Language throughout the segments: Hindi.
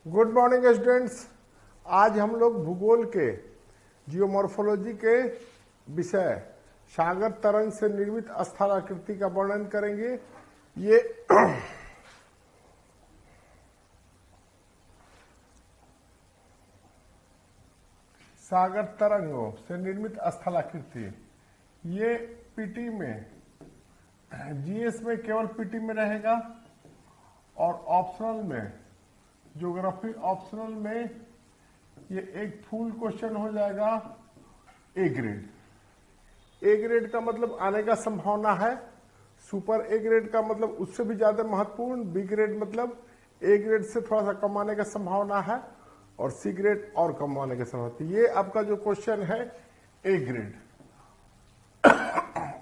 Good morning students. आज हम लोग भूगोल के जियोमॉर्फोलॉजी के विषय सागर तरंग से निर्मित स्थलाकृति का वर्णन करेंगे। ये सागर तरंगों से निर्मित स्थलाकृति ये पीटी में, जीएस में केवल पीटी में रहेगा और ऑप्शनल में, ज्योग्राफी ऑप्शनल में ये एक फुल क्वेश्चन हो जाएगा ए ग्रेड। ए ग्रेड का मतलब आने का संभावना है, सुपर ए ग्रेड का मतलब उससे भी ज्यादा महत्वपूर्ण, बी ग्रेड मतलब ए ग्रेड से थोड़ा सा कम आने का संभावना है और सी ग्रेड और कम आने का संभावना। ये आपका जो क्वेश्चन है ए ग्रेड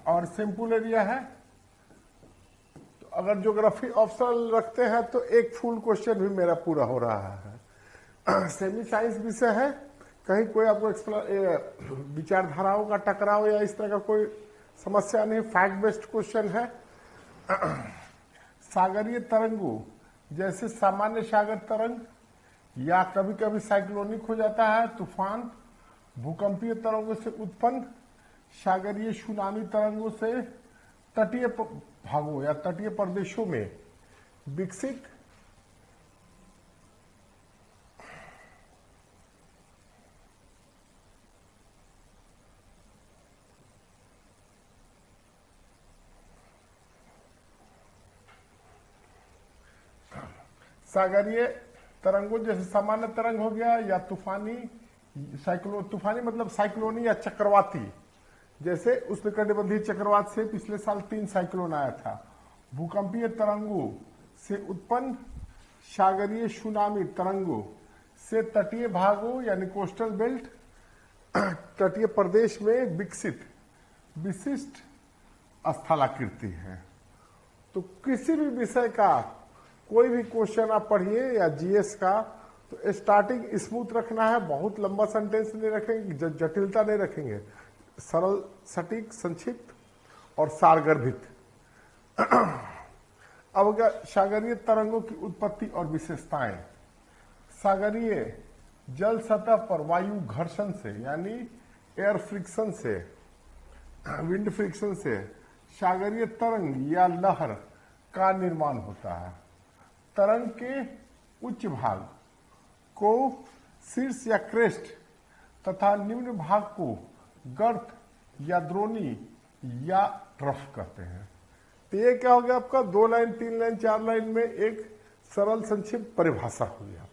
और सिंपल एरिया है। तो अगर ज्योग्राफी ऑप्शनल रखते हैं तो एक फुल क्वेश्चन भी मेरा पूरा हो रहा है। सेमी साइंस विषय है, कहीं कोई आपको विचारधाराओं का टकराव या इस तरह का कोई समस्या नहीं, फैक्ट बेस्ड क्वेश्चन है। सागरीय तरंगों जैसे सामान्य सागर तरंग या कभी कभी साइक्लोनिक हो जाता है तूफान, भूकंपीय तरंगों से उत्पन्न, सागरीय सुनामी तरंगों से तटीय भागों या तटीय प्रदेशों में विकसित सागरीय तरंगों जैसे सामान्य तरंग हो गया या तूफानी तूफानी मतलब साइक्लोनी या चक्रवाती, जैसे उष्णकटिबंधीय चक्रवात से पिछले साल 3 साइक्लोन आया था। भूकंपीय तरंगों से उत्पन्न सागरीय सुनामी तरंगों से तटीय भागों यानी कोस्टल बेल्ट, तटीय प्रदेश में विकसित विशिष्ट स्थलाकृति है। तो किसी भी विषय का कोई भी क्वेश्चन आप पढ़िए या जीएस का, तो स्टार्टिंग स्मूथ रखना है, बहुत लंबा सेंटेंस नहीं रखेंगे, जटिलता नहीं रखेंगे, सरल, सटीक, संक्षिप्त और सारगर्भित। अब सागरीय तरंगों की उत्पत्ति और विशेषताएं। सागरीय जल सतह पर वायु घर्षण से यानी एयर फ्रिक्शन से, विंड फ्रिक्शन से सागरीय तरंग या लहर का निर्माण होता है। तरंग के उच्च भाग को शीर्ष या क्रेस्ट तथा निम्न भाग को गर्त या द्रोणी या ट्रफ कहते हैं। तो ये क्या हो गया आपका 2 लाइन 3 लाइन 4 लाइन में एक सरल संक्षिप्त परिभाषा हो गया।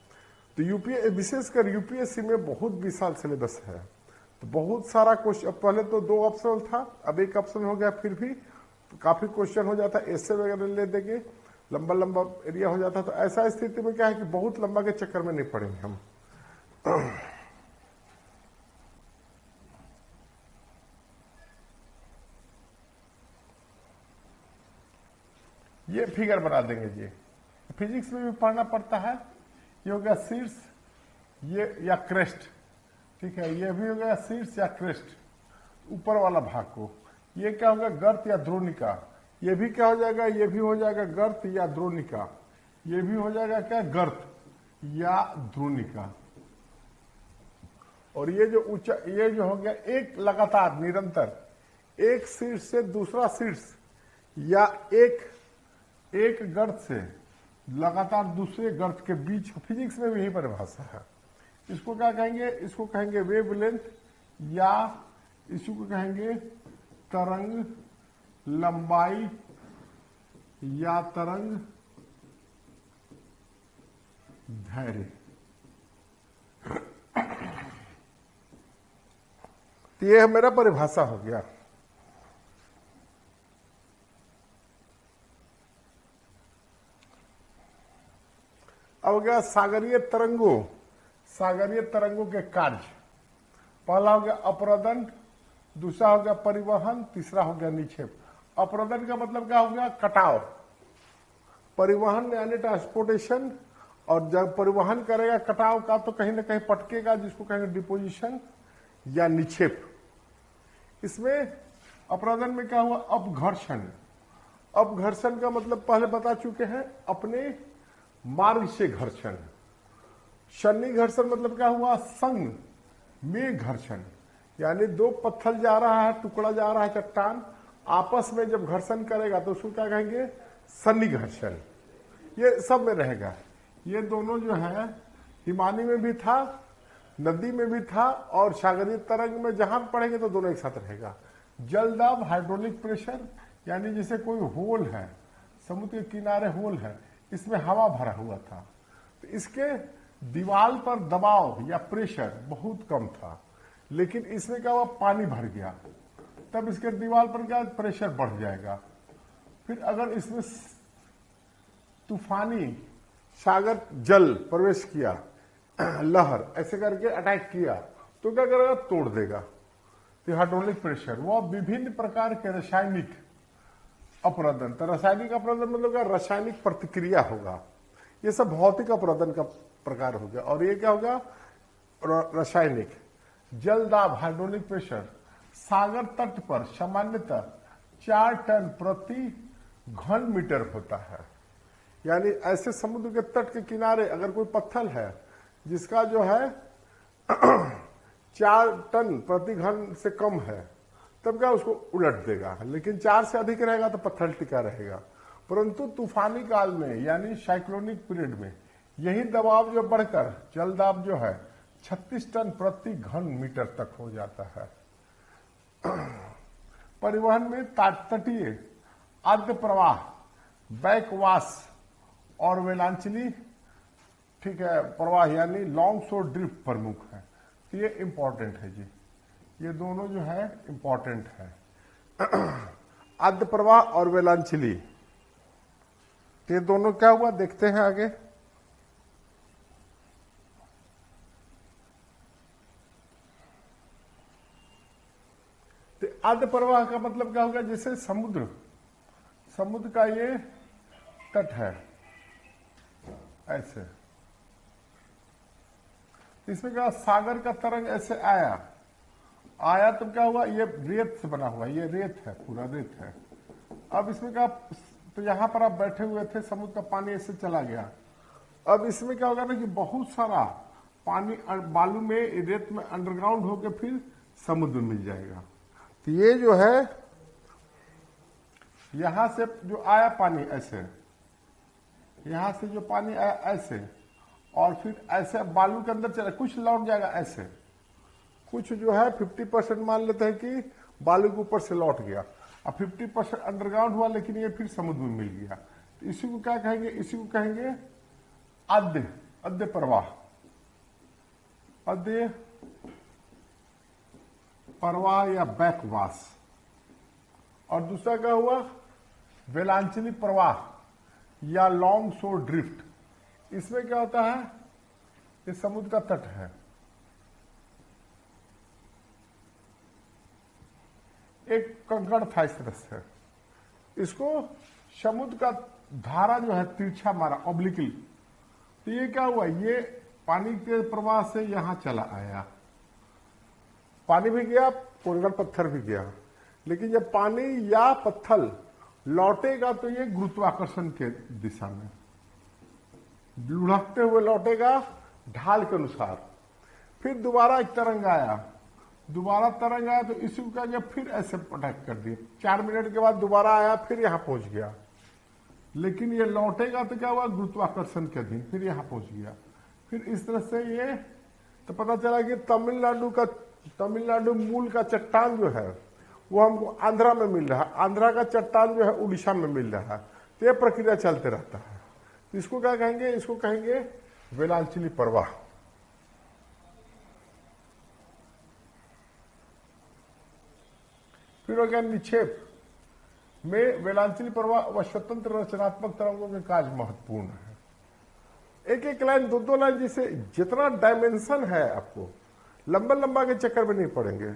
तो यूपीएससी विशेषकर यूपीएससी में बहुत विशाल सिलेबस है, तो बहुत सारा क्वेश्चन, पहले तो 2 ऑप्शनल था, अब एक ऑप्शन हो गया, फिर भी काफी क्वेश्चन हो जाता है, ऐसे वगैरह ले देंगे, लंबा लंबा एरिया हो जाता है। तो ऐसा स्थिति में क्या है कि बहुत लंबा के चक्कर में नहीं पड़ेंगे हम। ये फिगर बना देंगे जी, फिजिक्स में भी पढ़ना पड़ता है। ये हो गया शीर्ष ये या क्रेस्ट, ठीक है, ये भी हो गया शीर्ष या क्रेस्ट ऊपर वाला भाग को। ये क्या होगा गर्त या द्रोणिका, ये भी क्या हो जाएगा, ये भी हो जाएगा गर्त या द्रोणिका, ये भी हो जाएगा क्या गर्त या द्रोणिका। और ये जो ऊंचा, ये जो हो गया एक लगातार निरंतर एक शीर्ष से दूसरा शीर्ष या एक गर्त से लगातार दूसरे गर्त के बीच, फिजिक्स में भी यही परिभाषा है। इसको क्या कहेंगे, इसको कहेंगे वेवलेंथ या इसको कहेंगे तरंग लंबाई या तरंग धैर्य। तो ये मेरा परिभाषा हो गया। अब हो गया सागरीय तरंगों के कार्य। पहला हो गया अपरदन, दूसरा हो गया परिवहन, तीसरा हो गया निक्षेप। अपरदन का मतलब क्या हो गया, कटाव। परिवहन यानी ट्रांसपोर्टेशन, और जब परिवहन करेगा कटाव का तो कहीं ना कहीं पटकेगा, जिसको कहेंगे डिपोजिशन या निक्षेप। इसमें अपरदन में क्या हुआ, अपघर्षण। अपघर्षण का मतलब पहले बता चुके हैं, अपने मार्ग से घर्षण। शनि घर्षण मतलब क्या हुआ, संग में घर्षण, यानी दो पत्थर जा रहा है, टुकड़ा जा रहा है, चट्टान आपस में जब घर्षण करेगा तो उसको क्या कहेंगे, शनि घर्षण। ये सब में रहेगा। ये दोनों जो है हिमानी में भी था, नदी में भी था, और सागरीय तरंग में जहां पड़ेंगे तो दोनों एक साथ रहेगा। जलदाब, हाइड्रोलिक प्रेशर, यानी जैसे कोई होल है, समुद्र के किनारे होल है, इसमें हवा भरा हुआ था, तो इसके दीवार पर दबाव या प्रेशर बहुत कम था, लेकिन इसमें क्या हुआ, पानी भर गया, तब इसके दीवार पर क्या प्रेशर बढ़ जाएगा। फिर अगर इसमें तूफानी सागर जल प्रवेश किया, लहर ऐसे करके अटैक किया, तो क्या करेगा, तोड़ देगा। तो हाइड्रोलिक प्रेशर, वह विभिन्न प्रकार के रासायनिक अपरदन, तो रासायनिक अपरदन मतलब क्या, रासायनिक प्रतिक्रिया होगा। ये सब भौतिक अपरदन का प्रकार हो गया, और ये क्या होगा, रासायनिक। जलदाब, हाइड्रोलिक प्रेशर, सागर तट पर सामान्यतः 4 टन प्रति घन मीटर होता है। यानी ऐसे समुद्र के तट के किनारे अगर कोई पत्थर है जिसका जो है 4 टन प्रति घन से कम है, तब क्या उसको उलट देगा, लेकिन 4 से अधिक रहेगा तो पत्थर टिका रहेगा। परंतु तूफानी काल में यानी साइक्लोनिक पीरियड में यही दबाव जो बढ़कर जलदाब जो है 36 टन प्रति घन मीटर तक हो जाता है। परिवहन में तटीय आद्य प्रवाह, बैकवाश और वेलांचली, ठीक है, प्रवाह यानी लॉन्ग शोर ड्रिफ्ट प्रमुख है। तो ये इंपॉर्टेंट है जी, ये दोनों जो है इंपॉर्टेंट है। आद्य प्रवाह और वेलांचली, ये दोनों क्या हुआ देखते हैं आगे। तो आद्य प्रवाह का मतलब क्या होगा, जैसे समुद्र का ये तट है ऐसे, इसमें क्या सागर का तरंग ऐसे आया तो क्या हुआ, ये रेत से बना हुआ, ये रेत है, पूरा रेत है। अब इसमें क्या, तो यहां पर आप बैठे हुए थे, समुद्र का पानी ऐसे चला गया। अब इसमें क्या होगा ना कि बहुत सारा पानी बालू में, रेत में अंडरग्राउंड होकर फिर समुद्र में मिल जाएगा। तो ये जो है यहां से जो आया पानी ऐसे, यहां से जो पानी आया ऐसे, और फिर ऐसे बालू के अंदर चला, कुछ लौट जाएगा ऐसे, कुछ जो है 50% मान लेते हैं कि बालू के ऊपर से लौट गया, और 50% अंडरग्राउंड हुआ, लेकिन ये फिर समुद्र में मिल गया। तो इसी को क्या कहेंगे, इसी को कहेंगे आद्य प्रवाह, आद्य प्रवाह या बैकवाश। और दूसरा क्या हुआ, वेलांचली प्रवाह या लॉन्ग शोर ड्रिफ्ट। इसमें क्या होता है, ये समुद्र का तट है, एक कंकड़ था इस तरह से, इसको समुद्र का धारा जो है तिरछा मारा, ऑब्लिकली, तो ये क्या हुआ, ये पानी के प्रवाह से यहां चला आया, पानी भी गया, कोरगल पत्थर भी गया, लेकिन जब पानी या पत्थर लौटेगा तो ये गुरुत्वाकर्षण के दिशा में लुढ़कते हुए लौटेगा ढाल के अनुसार। फिर दोबारा एक तरंग आया, तो इसी को क्या, फिर ऐसे अटैक कर दिए, 4 मिनट के बाद दोबारा आया, फिर यहां पहुंच गया, लेकिन ये लौटेगा तो क्या हुआ, गुरुत्वाकर्षण के अधीन फिर यहां पहुंच गया। फिर इस तरह से ये, तो पता चला कि तमिलनाडु मूल का चट्टान जो है वो हमको आंध्रा में मिल रहा है, आंध्रा का चट्टान जो है उड़ीसा में मिल रहा है। तो ये प्रक्रिया चलते रहता है। तो इसको क्या कहेंगे, इसको कहेंगे वेलांचली प्रवाह। फिर हो गया निक्षेप में वेलांचली प्रवाह व स्वतंत्र रचनात्मक तरंगों के कार्य महत्वपूर्ण है। एक एक लाइन, दो लाइन, जिसे जितना डायमेंशन है आपको लंबा के चक्कर में नहीं पड़ेंगे,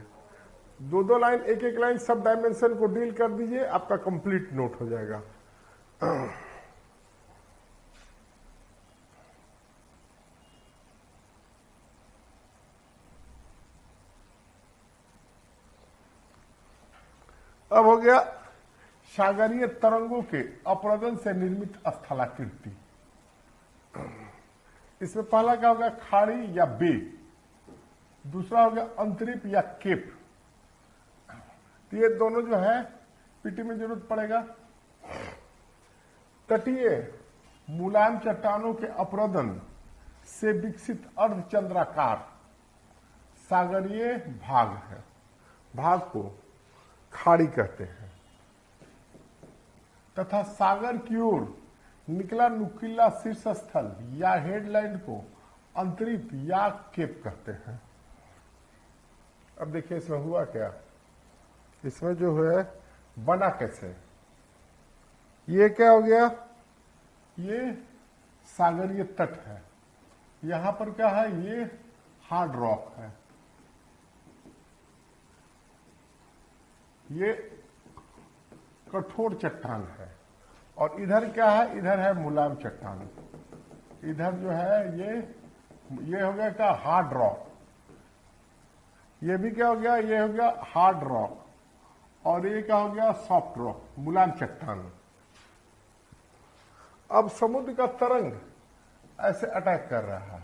दो लाइन, एक एक लाइन, सब डायमेंशन को डील कर दीजिए, आपका कंप्लीट नोट हो जाएगा। अब हो गया सागरीय तरंगों के अपरदन से निर्मित स्थलाकृति। इसमें पहला क्या होगा, खाड़ी या बे, दूसरा हो गया अंतरिप या केप। तो ये दोनों जो है पीटी में जरूरत पड़ेगा। तटीय मुलायम चट्टानों के अपरदन से विकसित अर्धचंद्राकार सागरीय भाग है, भाग को खाड़ी कहते हैं, तथा सागर की ओर निकला नुकीला शीर्ष स्थल या हेडलैंड को अंतरिप या केप कहते हैं। अब देखिए इसमें हुआ क्या, इसमें जो है बना कैसे, ये क्या हो गया, ये सागरीय तट है, यहां पर क्या है, ये हार्ड रॉक है, ये कठोर चट्टान है, और इधर क्या है, इधर है मुलायम चट्टान, इधर जो है ये हो गया क्या, हार्ड रॉक, ये भी क्या हो गया, ये हो गया हार्ड रॉक, और ये क्या हो गया, सॉफ्ट रॉक, मुलायम चट्टान। अब समुद्र का तरंग ऐसे अटैक कर रहा है,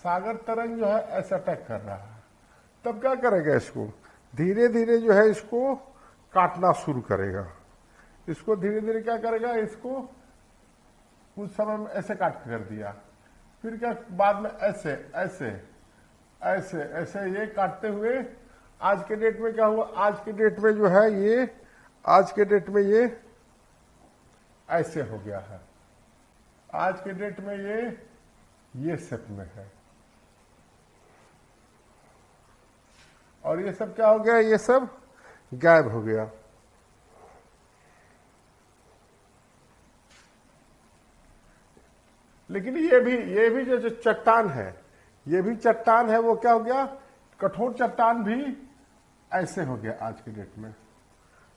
सागर तरंग जो है ऐसे अटैक कर रहा है, तब क्या करेगा, इसको धीरे धीरे जो है इसको काटना शुरू करेगा, इसको धीरे धीरे क्या करेगा, इसको कुछ समय में ऐसे काट कर दिया, फिर क्या बाद में ऐसे ऐसे ऐसे ऐसे ये काटते हुए आज के डेट में क्या हुआ, आज के डेट में जो है ये, आज के डेट में ये ऐसे हो गया है, आज के डेट में ये शेप में है, और ये सब क्या हो गया, ये सब गायब हो गया। लेकिन ये भी जो चट्टान है, ये भी चट्टान है, वो क्या हो गया, कठोर चट्टान भी ऐसे हो गया आज की डेट में,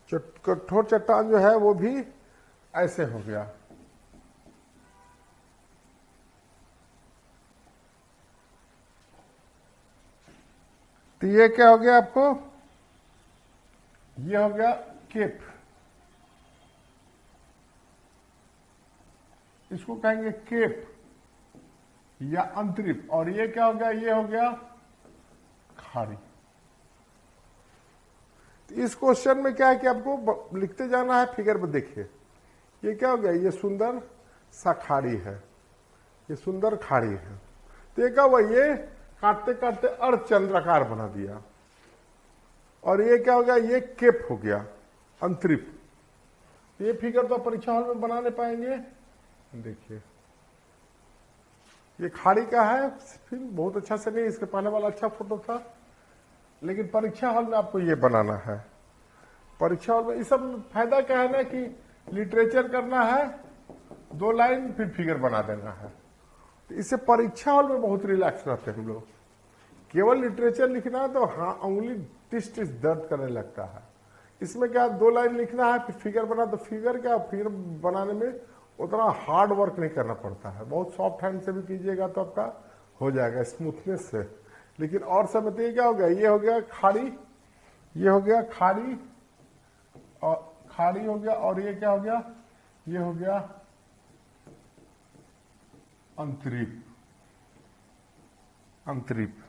कठोर चट्टान जो है वो भी ऐसे हो गया। तो ये क्या हो गया आपको, ये हो गया केप, इसको कहेंगे केप या अंतरिप, और ये क्या हो गया, ये हो गया खाड़ी। तो इस क्वेश्चन में क्या है कि आपको लिखते जाना है, फिगर में देखिए ये क्या हो गया, ये सुंदर सा खाड़ी है, ये सुंदर खाड़ी है, तो ये क्या हुआ, ये काटते काटते अर्धचंद्राकार बना दिया, और ये क्या हो गया, ये केप हो गया, अंतरिप। ये फिगर तो परीक्षा हॉल में बना ले पाएंगे। देखिए ये खाड़ी का है, फिर बहुत अच्छा से नहीं, इसके पहले वाला अच्छा फोटो था, लेकिन परीक्षा हॉल में आपको ये बनाना है। परीक्षा हॉल में इस सब फायदा क्या है ना, कि लिटरेचर करना है, 2 लाइन फिर फिगर बना देना है, तो इससे परीक्षा हॉल में बहुत रिलैक्स रहते हैं हम लोग। केवल लिटरेचर लिखना है तो हाँ उंगली टिस टिस दर्द करने लगता है, इसमें क्या 2 लाइन लिखना है फिर फिगर बना, तो फिगर बनाने में उतना हार्ड वर्क नहीं करना पड़ता है, बहुत सॉफ्ट हैंड से भी कीजिएगा तो आपका हो जाएगा स्मूथनेस से। लेकिन और सब बताइए क्या हो गया, ये हो गया खाड़ी, ये हो गया खाड़ी, और खाड़ी हो गया, और ये क्या हो गया, ये हो गया अंतरिप, अंतरिप।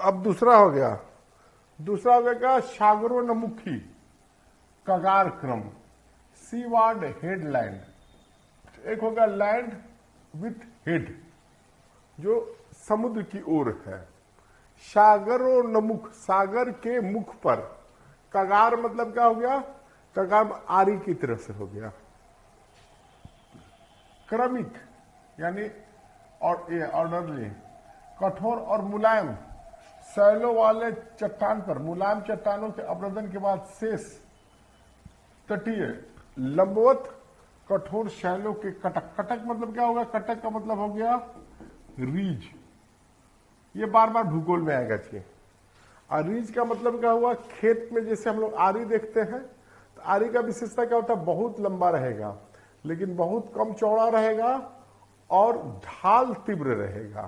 अब दूसरा हो गया, दूसरा हो गया सागरोन्मुखी कगार क्रम, सीवार्ड हेडलैंड। एक हो गया लैंड विथ हेड, जो समुद्र की ओर है, सागरोन्मुख, सागर के मुख पर, कगार मतलब क्या हो गया, कगार आरी की तरह से हो गया, क्रमिक यानी ऑर्डरली, कठोर और मुलायम शैलों वाले चट्टान पर, मुलायम चट्टानों के अपरदन के बाद शेष तटीय लंबवत कठोर शैलों के कटक, कटक मतलब क्या होगा, कटक का मतलब हो गया रीज, ये बार बार भूगोल में आएगा चाहिए। और रीज का मतलब क्या हुआ, खेत में जैसे हम लोग आरी देखते हैं, तो आरी का विशेषता क्या होता है, बहुत लंबा रहेगा लेकिन बहुत कम चौड़ा रहेगा और ढाल तीव्र रहेगा।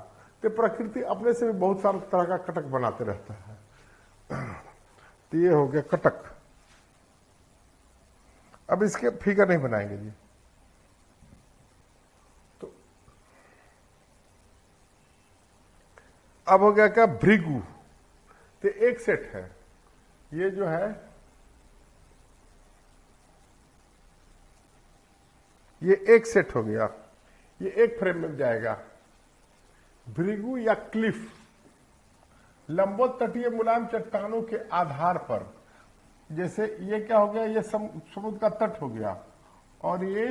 तो प्रकृति अपने से भी बहुत सारे तरह का कटक बनाते रहता है। तो ये हो गया कटक। अब इसके फिगर नहीं बनाएंगे जी। तो अब हो गया क्या, भृगु। तो एक सेट है, ये जो है ये एक सेट हो गया, ये एक फ्रेम में जाएगा। भृगु या क्लिफ, लंबवत तटीय मुलायम चट्टानों के आधार पर, जैसे ये क्या हो गया, ये समुद्र का तट हो गया, और ये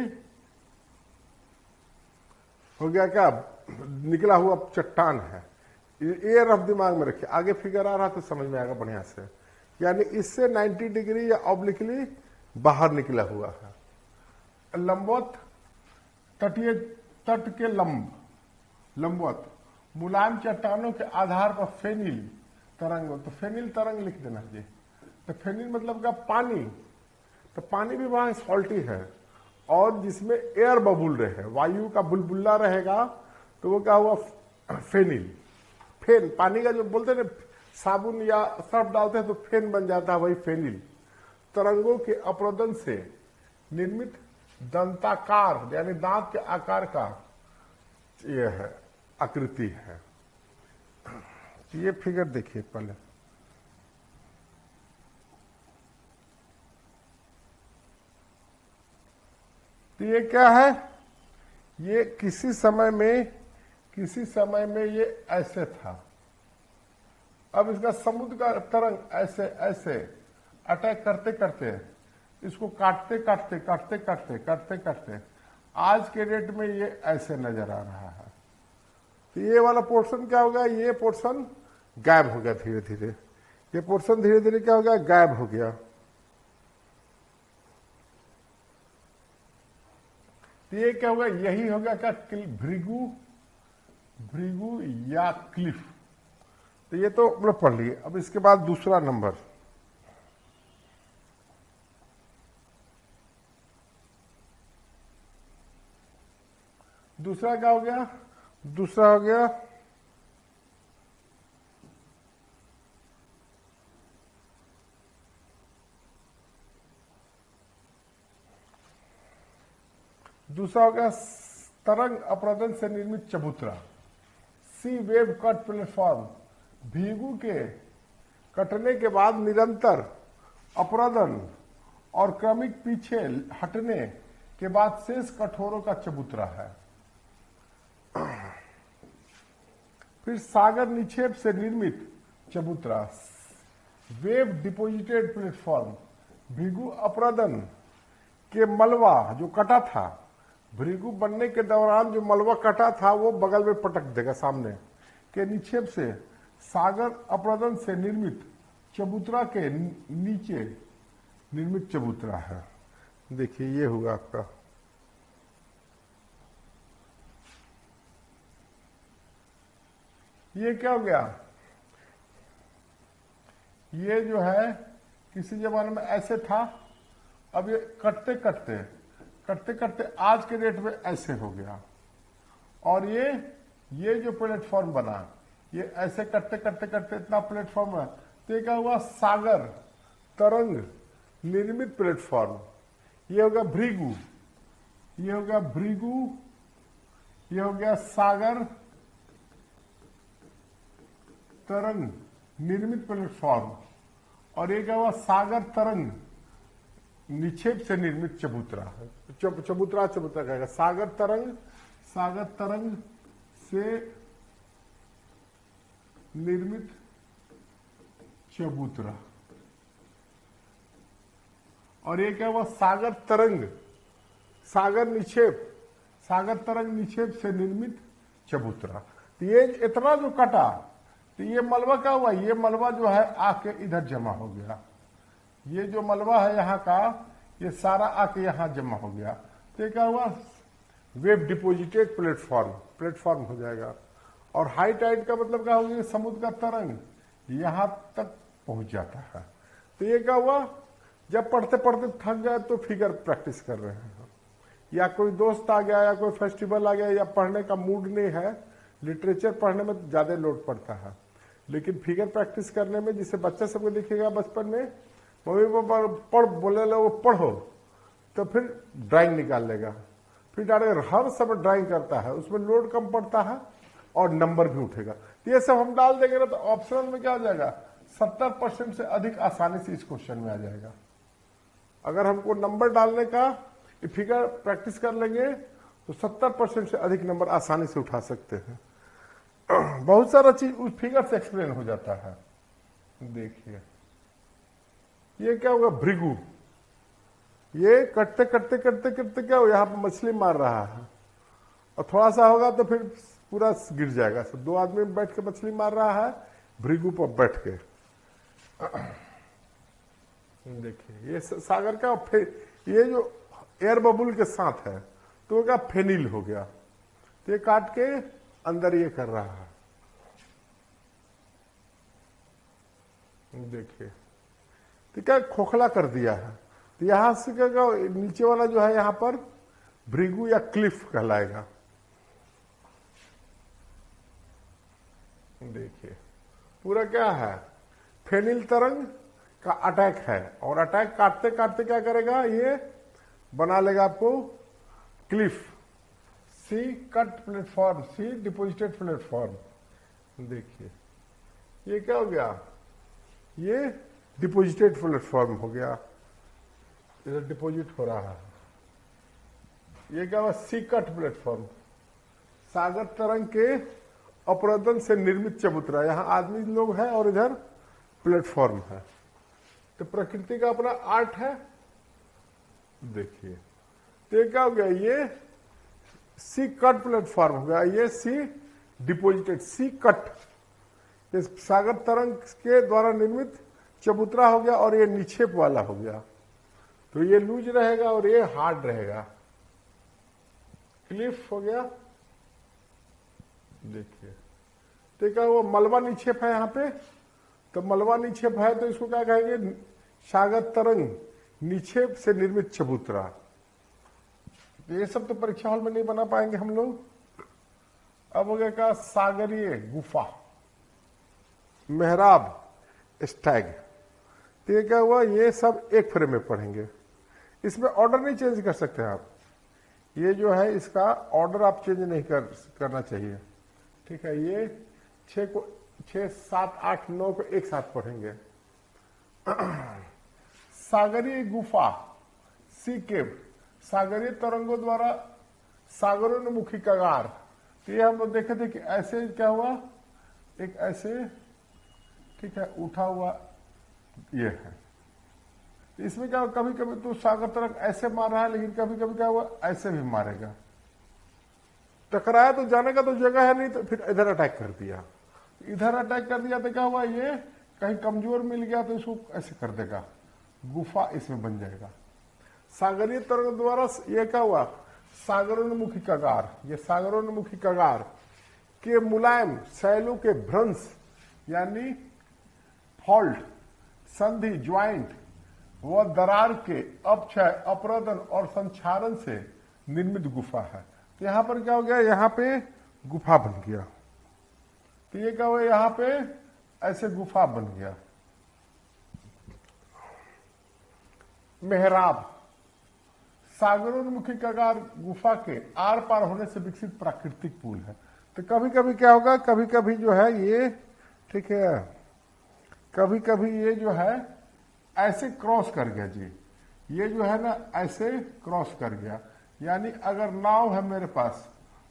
हो गया क्या, निकला हुआ चट्टान है। ये रफ दिमाग में रखिए, आगे फिगर आ रहा तो समझ में आएगा बढ़िया से। यानी इससे 90 डिग्री या ऑब्लिकली बाहर निकला हुआ है। लंबवत तटीय तट के लंबवत मुलायम चट्टानों के आधार पर फेनिल तरंग, तो फेनिल तरंग लिख देना जी। तो फेनिल मतलब क्या, पानी। तो पानी भी वहां सॉल्टी है, और जिसमें एयर बबुल रहे, वायु का बुलबुला रहेगा, तो वो क्या हुआ, फेनिल। फेन, पानी का जो बोलते हैं ना, साबुन या सर्फ डालते हैं तो फेन बन जाता है, वही फेनिल। तरंगों के अपरदन से निर्मित दंताकार, यानी दांत के आकार का ये है, आकृति है। ये फिगर देखिए पहले, तो ये क्या है, ये किसी समय में ये ऐसे था। अब इसका समुद्र का तरंग ऐसे ऐसे अटैक करते करते, इसको काटते काटते आज के डेट में ये ऐसे नजर आ रहा है। तो ये वाला पोर्शन क्या हो गया, ये पोर्शन गायब हो गया धीरे धीरे, ये पोर्शन धीरे धीरे क्या हो गया, गायब हो गया। तो ये क्या होगा, यही हो गया क्या, भृगु या क्लिफ। तो ये तो मतलब पढ़ लिए। अब इसके बाद दूसरा नंबर, दूसरा क्या हो गया, दूसरा हो गया तरंग अपरदन से निर्मित चबूतरा, सी वेव कट प्लेटफॉर्म। भृगु के कटने के बाद निरंतर अपरदन और क्रमिक पीछे हटने के बाद शेष कठोरों का चबूतरा है। फिर सागर निक्षेप से निर्मित चबूतरा, वेव डिपोजिटेड प्लेटफॉर्म। भृगु अपरदन के मलबा जो कटा था, भृगु बनने के दौरान जो मलबा कटा था वो बगल में पटक देगा, सामने के निक्षेप से सागर अपरदन से निर्मित चबूतरा के नीचे निर्मित चबूतरा है। देखिए ये हुआ आपका, ये क्या हो गया, ये जो है किसी जमाने में ऐसे था, अब ये कटते कटते आज के डेट में ऐसे हो गया। और ये जो प्लेटफॉर्म बना, ये ऐसे करते इतना प्लेटफॉर्म है। तो ये क्या हुआ, सागर तरंग निर्मित प्लेटफॉर्म। ये हो गया भृगु, ये हो गया भृगु, ये हो गया सागर तरंग निर्मित प्लेटफॉर्म। और ये क्या हुआ, सागर तरंग निक्षेप से निर्मित चबूतरा। चबूतरा कहेगा, सागर तरंग से निर्मित चबूतरा। और ये क्या हुआ, सागर तरंग निक्षेप से निर्मित चबूतरा। तो ये इतना जो कटा, तो ये मलबा क्या हुआ, ये मलबा जो है आके इधर जमा हो गया। ये जो मलबा है यहाँ का, ये सारा आके यहाँ जमा हो गया। तो ये क्या हुआ, वेव डिपोजिटेड प्लेटफॉर्म हो जाएगा। और हाई टाइड का मतलब क्या होगा, समुद्र का तरंग यहाँ तक पहुंच जाता है। तो ये क्या हुआ, जब पढ़ते थक गए तो फिगर प्रैक्टिस कर रहे हैं, या कोई दोस्त आ गया, या कोई फेस्टिवल आ गया, या पढ़ने का मूड नहीं है, लिटरेचर पढ़ने में ज्यादा लोड पड़ता है, लेकिन फिगर प्रैक्टिस करने में जिसे बच्चा सबको दिखेगा बचपन में, मम्मी पापा पढ़ बोले लो वो पढ़ो, तो फिर ड्राइंग निकाल लेगा, फिर डायरेक्ट हर समय ड्राइंग करता है, उसमें लोड कम पड़ता है और नंबर भी उठेगा। तो ये सब हम डाल देंगे ना तो ऑप्शनल में क्या हो जाएगा, 70% से अधिक आसानी से इस क्वेश्चन में आ जाएगा। अगर हमको नंबर डालने का फिगर प्रैक्टिस कर लेंगे तो 70% से अधिक नंबर आसानी से उठा सकते हैं। बहुत सारा चीज उस फिगर से एक्सप्लेन हो जाता है। देखिए ये क्या होगा, भृगु, ये कटते कटते कटते कटते क्या हो, यहां पर मछली मार रहा है और थोड़ा सा होगा तो फिर पूरा गिर जाएगा। तो 2 आदमी बैठ के मछली मार रहा है, भृगु पर बैठ के। देखिए ये सागर का ये जो एयर बबुल के साथ है तो क्या फेनिल हो गया, तो ये काट के अंदर ये कर रहा है। देखिए तो क्या खोखला कर दिया है, तो यहां से क्या नीचे वाला जो है यहां पर भृगु या क्लिफ कहलाएगा। देखिए पूरा क्या है, फेनिल तरंग का अटैक है, और अटैक काटते काटते क्या करेगा, ये बना लेगा आपको क्लिफ, सी कट प्लेटफॉर्म, सी डिपोजिटेड प्लेटफॉर्म। देखिए ये क्या हो गया, ये डिपोजिटेड प्लेटफॉर्म हो गया, इधर डिपोजिट हो रहा है। ये क्या हुआ, सी कट प्लेटफॉर्म, सागर तरंग के अपरोधन से निर्मित चबूतरा, यहां आदमी लोग हैं और इधर प्लेटफॉर्म है। तो प्रकृति का अपना आर्ट है। देखिए तो ये क्या हो गया, ये सी कट प्लेटफॉर्म हो गया, ये सी डिपोजिटेड, सी कट, ये सागर तरंग के द्वारा निर्मित चबूतरा हो गया और ये निक्षेप वाला हो गया। तो ये लूज रहेगा और ये हार्ड रहेगा, क्लिफ हो गया। देखिए तो क्या वो मलबा निक्षेप है यहाँ पे, तो मलबा निक्षेप है तो इसको क्या कहेंगे, सागर तरंग निक्षेप से निर्मित चबूतरा। ये सब तो परीक्षा हॉल में नहीं बना पाएंगे हम लोग। अब हो गया क्या, सागरीय गुफा, मेहराब, स्टैग। तो ये क्या हुआ, ये सब एक फ्रेम में पढ़ेंगे, इसमें ऑर्डर नहीं चेंज कर सकते आप। ये जो है इसका ऑर्डर आप चेंज नहीं करना चाहिए, ठीक है। ये 6, 7, 8, 9 को एक साथ पढ़ेंगे। सागरीय गुफा, सी केव, सागरीय तरंगों द्वारा सागरोन्मुखी कगार। तो ये हम लोग देखे थे कि ऐसे क्या हुआ, एक ऐसे, ठीक है, उठा हुआ ये है। इसमें क्या हुआ, कभी कभी तो सागर तरंग ऐसे मार रहा है, लेकिन कभी कभी क्या हुआ, ऐसे भी मारेगा। टकराया तो जाने का तो जगह है नहीं, तो फिर इधर अटैक कर दिया, इधर अटैक कर दिया तो क्या हुआ, ये कहीं कमजोर मिल गया तो इसको ऐसे कर देगा, गुफा इसमें बन जाएगा। सागरीय तरंग द्वारा ये क्या हुआ, सागरोन्मुखी कगार, ये सागरोन्मुखी कगार के मुलायम शैलों के भ्रंश यानी फॉल्ट, संधि, ज्वाइंट व दरार के अपक्षय, अपरोधन और संक्षारण से निर्मित गुफा है। तो यहां पर क्या हो गया, यहां पे गुफा बन गया। तो ये क्या हुआ, यहां पे ऐसे गुफा बन गया। मेहराब, सागरोन्मुखी कगार गुफा के आर पार होने से विकसित प्राकृतिक पुल है। तो कभी कभी क्या होगा, कभी कभी जो है ये, ठीक है, कभी कभी ये जो है ऐसे क्रॉस कर गया जी, ये जो है ना ऐसे क्रॉस कर गया। यानी अगर नाव है मेरे पास,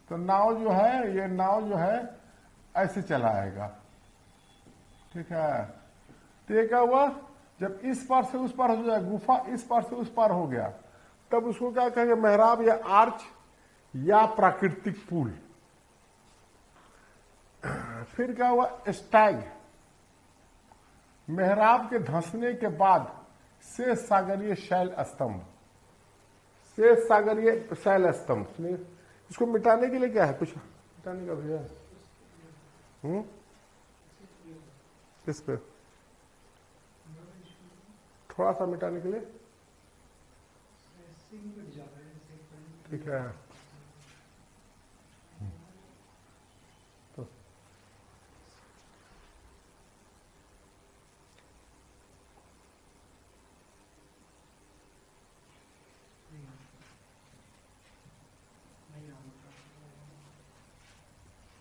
तो नाव जो है, ये नाव जो है ऐसे चला आएगा, ठीक है। तो ये क्या हुआ, जब इस पार से उस पार हो जाए, गुफा इस पार से उस पार हो गया, तब उसको क्या कहेंगे, मेहराब या आर्च या प्राकृतिक पुल। फिर क्या हुआ, स्टैग, मेहराब के धंसने के बाद से सागरीय शैल स्तंभ, से सागरीय शैल स्तंभ। इसको मिटाने के लिए क्या है, कुछ मिटाने का भैया, किस पे, थोड़ा सा मिटाने के लिए, ठीक है। तो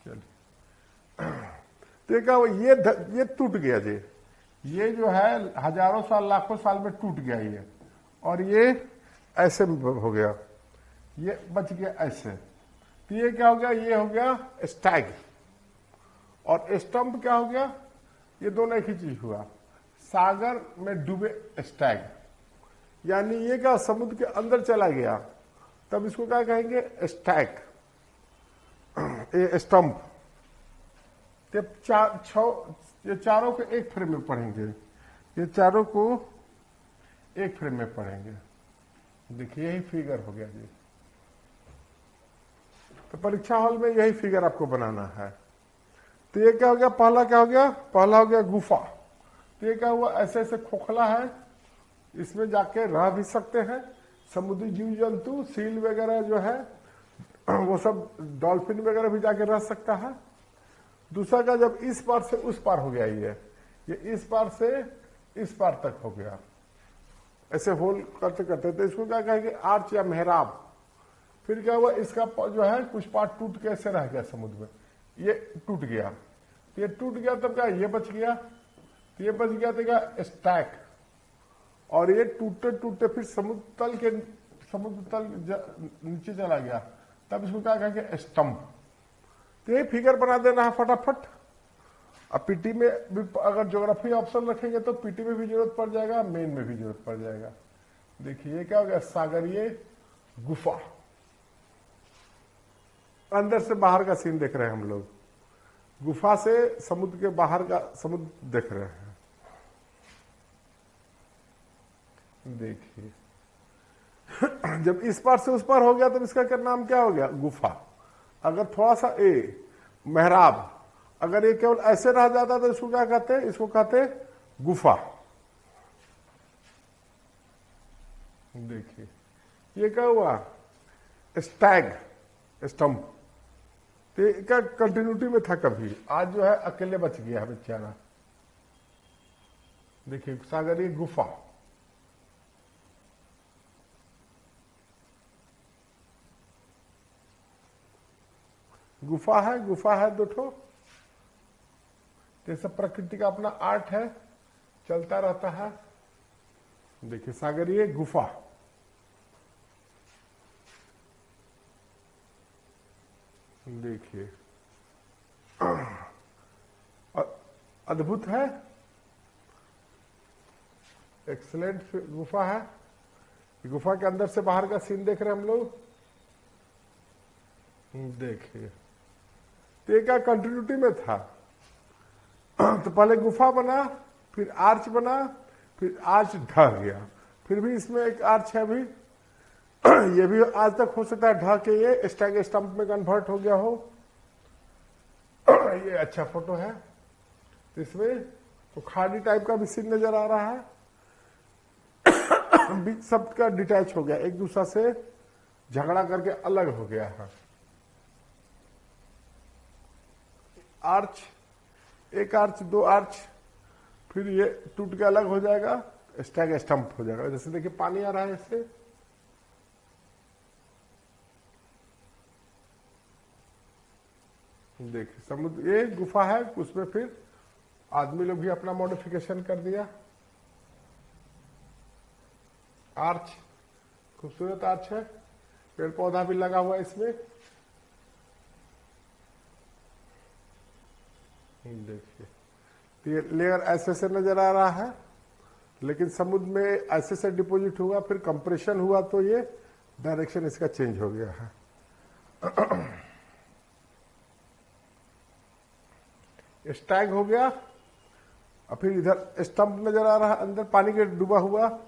चलिए, तो ये टूट गया जी, ये जो है हजारों साल लाखों साल में टूट गया ये, और ये ऐसे हो गया, ये बच गया ऐसे। तो ये क्या हो गया, ये हो गया स्टैग, और स्टंप क्या हो गया, ये दोनों एक ही चीज हुआ, सागर में डूबे स्टैग, यानी ये क्या समुद्र के अंदर चला गया, तब इसको क्या कहेंगे, स्टैग, ये स्टंप। ये चारों को एक फ्रेम में पढ़ेंगे, ये चारों को एक फ्रेम में पढ़ेंगे। देखिए यही फिगर हो गया जी, तो परीक्षा हॉल में यही फिगर आपको बनाना है। तो ये क्या हो गया, पहला क्या हो गया, पहला हो गया गुफा। तो ये क्या हुआ, ऐसे ऐसे खोखला है, इसमें जाके रह भी सकते हैं समुद्री जीव जंतु, सील वगैरह जो है वो सब, डॉल्फिन वगैरह भी जाके रह सकता है। दूसरा का जब इस पार से उस पार हो गया, ये इस पार से इस पार तक हो गया, ऐसे होल करते करते, तो इसको क्या कहेंगे, आर्च या मेहराब। फिर क्या हुआ, इसका जो है कुछ पार्ट टूट के ऐसे रह गया समुद्र में, ये टूट गया, तो ये टूट गया, तब क्या ये बच गया, तो ये बच गया, तो क्या स्टैक, और ये टूटते टूटते फिर समुद्र तल नीचे चला गया, तब इसको क्या कहेंगे, स्टंप। तो ये फिगर बना देना है फटाफट। अब पीटी में भी अगर ज्योग्राफी ऑप्शन रखेंगे तो पीटी में भी जरूरत पड़ जाएगा, मेन में भी जरूरत पड़ जाएगा। देखिए क्या हो गया, सागरीय गुफा, अंदर से बाहर का सीन देख रहे हैं हम लोग, गुफा से समुद्र के बाहर का समुद्र देख रहे हैं। देखिए जब इस पार से उस पार हो गया, तो इसका क्या नाम क्या हो गया, गुफा। अगर थोड़ा सा मेहराब, अगर ये केवल ऐसे रह जाता तो इसको क्या कहते हैं, इसको कहते हैं गुफा। देखिए ये क्या हुआ, स्टैग, स्टंप। तो क्या कंटिन्यूटी में था कभी, आज जो है अकेले बच गया है बेचारा। देखिए सागरीय गुफा, गुफा है, गुफा है दो ठो। जैसे प्रकृति का अपना आर्ट है, चलता रहता है। देखिए सागरीय गुफा, देखिए अद्भुत है, एक्सलेंट गुफा है। गुफा के अंदर से बाहर का सीन देख रहे हैं हम लोग। देखिए तो ये क्या कंटिन्यूटी में था, तो पहले गुफा बना, फिर आर्च बना, फिर आर्च ढह गया, फिर भी इसमें एक आर्च है अभी, ये भी आज तक हो सकता है ढह के ये स्टैग स्टंप में कन्वर्ट हो गया हो। ये अच्छा फोटो है, तो इसमें तो खाड़ी टाइप का भी सीन नजर आ रहा है, बीच सब का डिटैच हो गया, एक दूसरा से झगड़ा करके अलग हो गया है। आर्च, एक आर्च, दो आर्च, फिर ये टूट के अलग हो जाएगा, स्टैग स्टंप हो जाएगा। जैसे देखिए पानी आ रहा है इससे, देखिए समुद्र, ये गुफा है, उसमें फिर आदमी लोग भी अपना मॉडिफिकेशन कर दिया। आर्च, खूबसूरत आर्च है, पेड़ पौधा भी लगा हुआ है इसमें। देखिए तो ये लेयर ऐसे से नजर आ रहा है, लेकिन समुद्र में ऐसे से डिपॉजिट हुआ, फिर कंप्रेशन हुआ, तो ये डायरेक्शन इसका चेंज हो गया है। स्टैग हो गया, और फिर इधर स्टंप नजर आ रहा है, अंदर पानी के डूबा हुआ।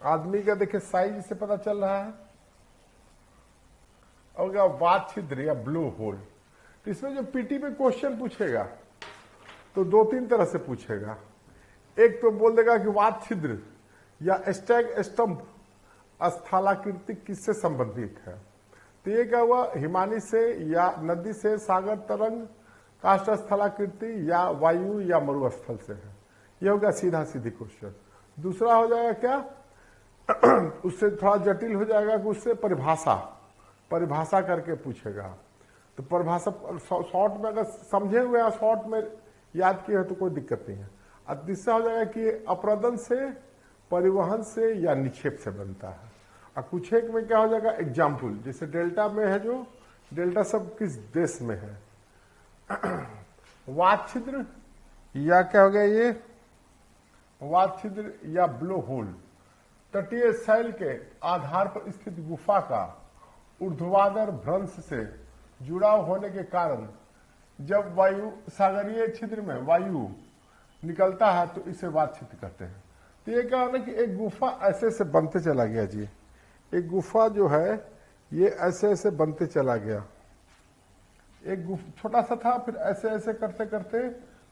आदमी का देखिए साइज से पता चल रहा है। और क्या वात छिद्र या ब्लो होल, तो इसमें जो पीटी में क्वेश्चन पूछेगा तो दो तीन तरह से पूछेगा। एक तो बोल देगा कि वात छिद्र या स्टैग स्टंप स्थलाकृति किससे संबंधित है। तो ये क्या हुआ, हिमानी से या नदी से, सागर तरंग, काष्ठ स्थलाकृति या वायु या मरुस्थल से है। ये हो गया सीधा सीधी क्वेश्चन। दूसरा हो जाएगा क्या, उससे थोड़ा जटिल हो जाएगा कि उससे परिभाषा करके पूछेगा। तो परिभाषा शॉर्ट में अगर समझे हुए या शॉर्ट में याद किए हो तो कोई दिक्कत नहीं है। अब तीसरा हो जाएगा कि अप्रदन से, परिवहन से या निक्षेप से बनता है। और कुछ एक में क्या हो जाएगा एग्जाम्पल, जैसे डेल्टा में है, जो डेल्टा सब किस देश में है, वात छिद्र या क्या हो गया ये वात छिद्र या ब्लो होल, तटीय शैल के आधार पर स्थित गुफा का ऊर्ध्वाधर भ्रंश से जुड़ाव होने के कारण जब वायु सागरीय छिद्र में वायु निकलता है तो इसे वात छिद्र कहते हैं। तो ये क्या है ना कि एक गुफा ऐसे ऐसे बनते चला गया जी, एक गुफा जो है ये ऐसे ऐसे बनते चला गया, एक छोटा सा था, फिर ऐसे ऐसे करते करते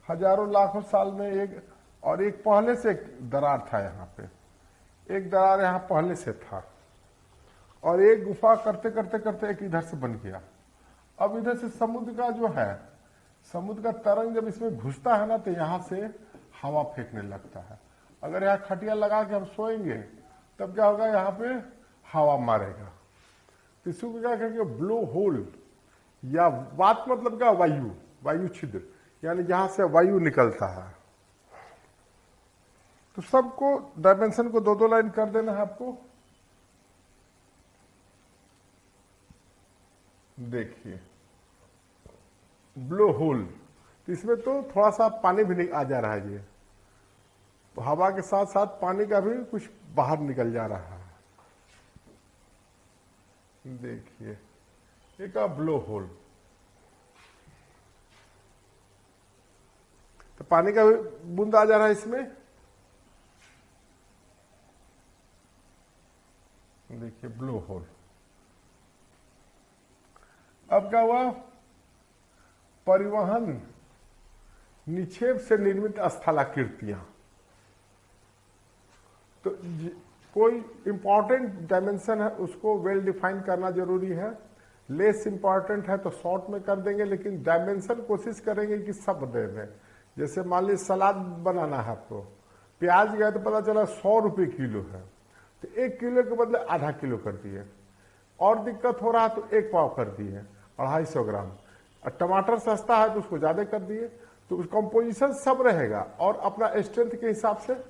हजारों लाखों साल में एक, और एक पहले से एक दरार था यहाँ पे, एक दरार यहाँ पहले से था, और एक गुफा करते करते करते एक इधर से बन गया। अब इधर से समुद्र का जो है, समुद्र का तरंग जब इसमें घुसता है ना तो यहाँ से हवा फेंकने लगता है। अगर यहाँ खटिया लगा के हम सोएंगे तब क्या होगा, यहाँ पे हवा मारेगा। तो इसको क्या कहेंगे ब्लो होल, या वात मतलब क्या वायु, वायु छिद्र, यानी जहां से वायु निकलता है। तो सबको डायमेंशन को दो दो लाइन कर देना है आपको। देखिए ब्लो होल, तो इसमें तो थोड़ा सा पानी भी आ जा रहा है, ये तो हवा के साथ साथ पानी का भी कुछ बाहर निकल जा रहा है। देखिए एक ब्लो होल, तो पानी का भी बूंद आ जा रहा है इसमें। देखिए ब्लो होल। अब क्या हुआ, परिवहन निक्षेप से निर्मित स्थलाकृतियां। तो कोई इंपॉर्टेंट डायमेंशन है उसको वेल डिफाइन करना जरूरी है, लेस इंपॉर्टेंट है तो शॉर्ट में कर देंगे, लेकिन डायमेंशन कोशिश करेंगे कि सब दे दें। जैसे मान लीजिए सलाद बनाना है आपको, प्याज गया तो पता चला 100 रुपये किलो है, तो 1 किलो के बदले आधा किलो कर दिए, और दिक्कत हो रहा है तो 1 पाव कर दिए 250 ग्राम, और टमाटर सस्ता है तो उसको ज्यादा कर दिए। तो कंपोजिशन सब रहेगा, और अपना स्ट्रेंथ के हिसाब से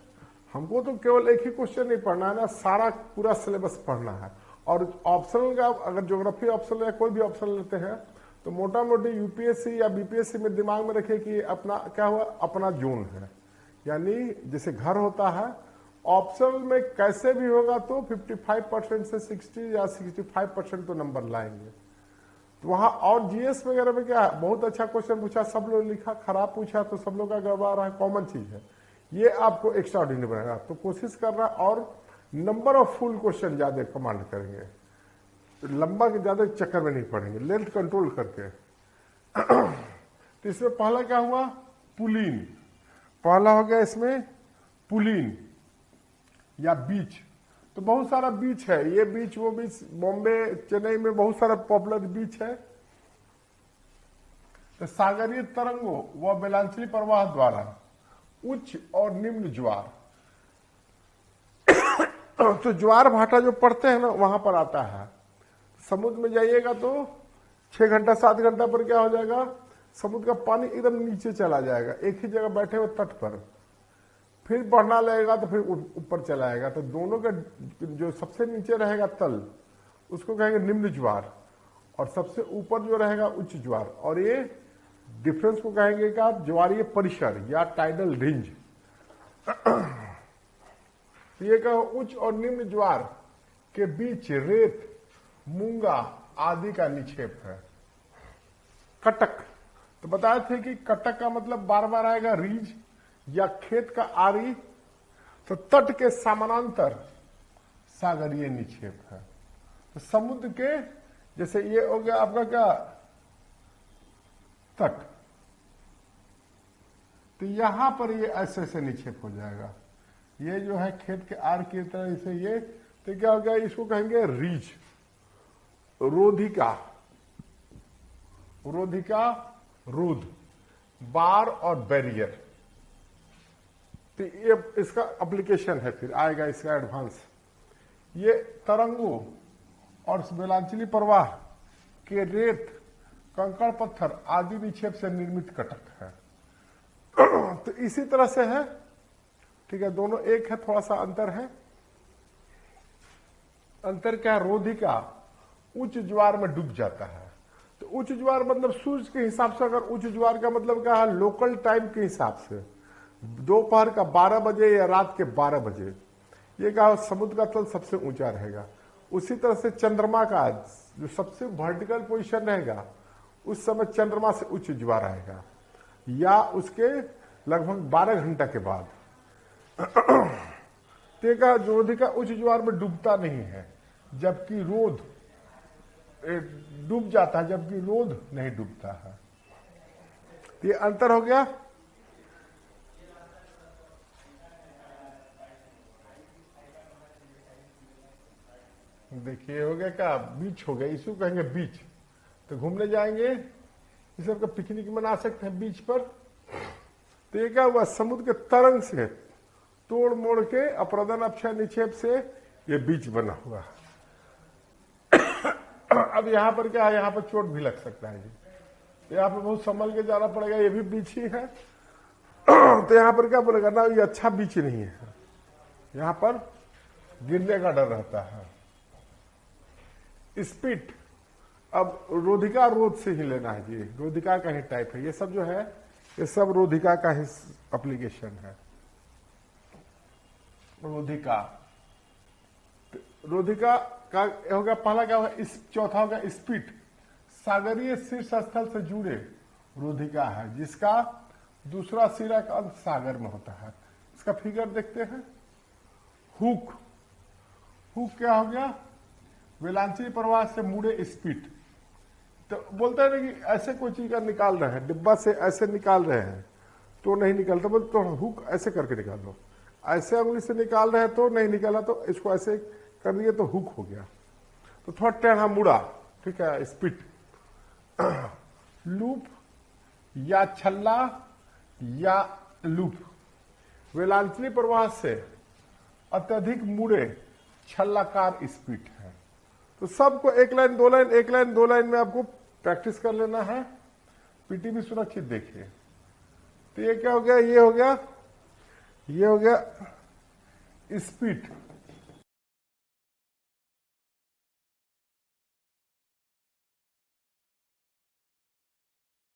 हमको तो केवल एक ही क्वेश्चन नहीं पढ़ना है ना, सारा पूरा सिलेबस पढ़ना है। और ऑप्शनल का अगर ज्योग्राफी ऑप्शनल या कोई भी ऑप्शन लेते हैं तो मोटा मोटी यूपीएससी या बीपीएससी में दिमाग में रखे कि अपना क्या हुआ, अपना जोन है, यानी जैसे घर होता है, ऑप्शनल में कैसे भी होगा तो 55% से 60 या 65% तो नंबर लाएंगे। तो वहां और जीएस वगैरह में क्या है, बहुत अच्छा क्वेश्चन पूछा, सब लोग लिखा, खराब पूछा तो सब लोग का गड़बड़ा रहा है, कॉमन चीज है, ये आपको एक्स्ट्रा ऑर्डिनरी बनाएगा। तो कोशिश करना, और नंबर ऑफ फुल क्वेश्चन ज्यादा कमांड करेंगे, लंबा के ज्यादा चक्कर में नहीं पड़ेंगे, लेंथ कंट्रोल करके। तो इसमें पहला क्या हुआ, पुलिन, पहला हो गया इसमें पुलिन या बीच। तो बहुत सारा बीच है, ये बीच वो बीच, बॉम्बे चेन्नई में बहुत सारा पॉपुलर बीच है। तो सागरीय तरंगों व बेलांचली प्रवाह द्वारा उच्च और निम्न ज्वार, तो ज्वार भाटा जो पड़ते हैं ना वहां पर आता है। समुद्र में जाइएगा तो 6 घंटा 7 घंटा पर क्या हो जाएगा, समुद्र का पानी एकदम नीचे चला जाएगा, एक ही जगह बैठे हुए तट पर, फिर बढ़ना लगेगा तो फिर ऊपर चला आएगा। तो दोनों का जो सबसे नीचे रहेगा तल, उसको कहेंगे निम्न ज्वार, और सबसे ऊपर जो रहेगा उच्च ज्वार, और ये डिफरेंस को कहेंगे क्या, ज्वारीय परिसर या टाइडल रेंज। ये कहो उच्च और निम्न ज्वार के बीच रेत, मूंगा आदि का निक्षेप है। कटक, तो बताए थे कि कटक का मतलब बार बार आएगा रीज या खेत का आरी, तो तट के समानांतर सागरीय निक्षेप है। तो समुद्र के जैसे ये हो गया आपका क्या तट, तो यहां पर ये ऐसे ऐसे निक्षेप हो जाएगा, ये जो है खेत के आर की तरह से ये, तो क्या हो गया, इसको कहेंगे रीज, रोधिका, रोधिका रोध, बार और बैरियर। तो ये इसका एप्लीकेशन है, फिर आएगा इसका एडवांस। ये तरंगों और बेलांचली प्रवाह के रेत कंकड़ पत्थर आदि निक्षेप से निर्मित कटक है। तो इसी तरह से है, ठीक है, दोनों एक है, थोड़ा सा अंतर है। अंतर क्या है? रोधिका उच्च ज्वार में डूब जाता है। तो उच्च ज्वार मतलब सूर्य के हिसाब से, अगर उच्च ज्वार का मतलब क्या है? लोकल टाइम के हिसाब से दोपहर का 12 बजे या रात के 12 बजे, ये क्या समुद्र का तल सबसे ऊंचा रहेगा। उसी तरह से चंद्रमा का जो सबसे वर्टिकल पोजीशन रहेगा, उस समय चंद्रमा से उच्च ज्वार आएगा, या उसके लगभग 12 घंटा के बाद। तेगा रोधिका उच्च ज्वार में डूबता नहीं है, जबकि रोध डूब जाता है, जबकि रोध नहीं डूबता है। ये अंतर हो गया। देखिए हो गया क्या? बीच हो गया, इसको कहेंगे बीच। तो घूमने जाएंगे, इस सबका पिकनिक मना सकते हैं बीच पर। तो ये क्या हुआ? समुद्र के तरंग से तोड़ मोड़ के अप्रदन अपक्षय निक्षेप से ये बीच बना हुआ। अब यहां पर क्या है? यहां पर चोट भी लग सकता है जी, यहां पर बहुत संभल के जाना पड़ेगा। ये भी बीच ही है। तो यहां पर क्या बोलेगा ना, ये अच्छा बीच नहीं है, यहां पर गिरने का डर रहता है। स्पीड, अब रोधिका रोध से ही लेना है जी, रोधिका का ही टाइप है। ये सब जो है, ये सब रोधिका का ही एप्लीकेशन है। रोधिका, रोधिका का होगा पहला क्या होगा? चौथा होगा स्पीड, सागरीय शीर्ष स्थल से जुड़े रोधिका है, जिसका दूसरा सिरा का अंत सागर में होता है। इसका फिगर देखते हैं। हुक, हुक क्या हो गया? वेलांचली प्रवाह से मुड़े स्पीड। तो बोलते हैं ना कि ऐसे कोई चीज का निकाल रहे हैं, डिब्बा से ऐसे निकाल रहे हैं तो नहीं निकलता, बोलते तो हुक ऐसे करके निकाल दो। ऐसे उंगली से निकाल रहे हैं तो नहीं निकाला, तो इसको ऐसे कर दिए तो हुक हो गया। तो थोड़ा टेढ़ा मुड़ा, ठीक है, स्पीड। लूप या छल्ला या लूप, वेलांचली प्रवाह से अत्यधिक मुड़े छल्लाकार स्पीड है। तो सबको एक लाइन दो लाइन, एक लाइन दो लाइन में आपको प्रैक्टिस कर लेना है। पीटी भी सुरक्षित देखिए। तो ये क्या हो गया? ये हो गया, ये हो गया स्पीड।